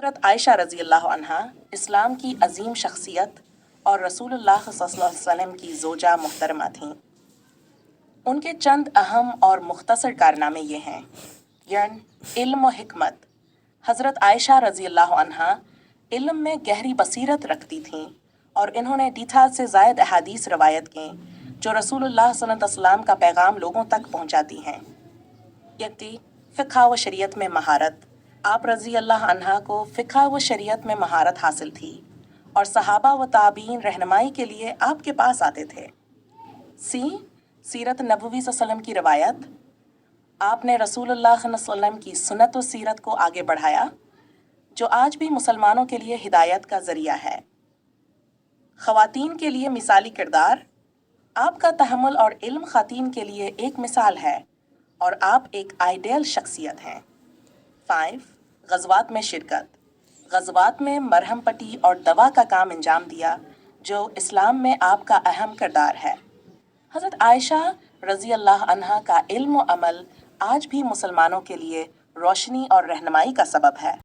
हज़रत आयशा रज़ी अल्लाह अन्हा इस्लाम की अजीम शख्सियत और रसूलुल्लाह सल्लल्लाहु अलैहि वसल्लम की ज़ोजा मुहतरमा थीं। उनके चंद अहम और मुख्तसर कारनामे ये हैं। इल्म और हिकमत। हज़रत आयशा रज़ी अल्लाह अन्हा इल्म में गहरी बसीरत रखती थीं और इन्होंने 1000 से ज़ायद अहादीस रवायत की जो रसूलुल्लाह सल्लल्लाहु अलैहि वसल्लम का पैगाम लोगों तक पहुंचाती हैं। फ़िक़्ह व शरीयत में महारत। आप रज़ी अल्लाह अन्हा को फ़िक़्ह व शरीयत में महारत हासिल थी और सहाबा व ताबीन रहनुमाई के लिए आपके पास आते थे। सीरत नबवी सल्लल्लाहु अलैहि वसल्लम की रवायत। आपने रसूलुल्लाह सल्लल्लाहु अलैहि वसल्लम की सुन्नत व सीरत को आगे बढ़ाया जो आज भी मुसलमानों के लिए हिदायत का ज़रिया है। ख़वातीन के लिए मिसाली किरदार। आपका तहम्मुल और इल्म ख़वातीन के लिए एक मिसाल है और आप एक आइडियल शख्सियत हैं। 5 ग़ज़वात में शिरकत। ग़ज़वात में मरहम पट्टी और दवा का काम अंजाम दिया जो इस्लाम में आपका अहम किरदार है। हज़रत आयशा रज़ी अल्लाह अन्हा का इल्म व अमल आज भी मुसलमानों के लिए रोशनी और रहनुमाई का सबब है।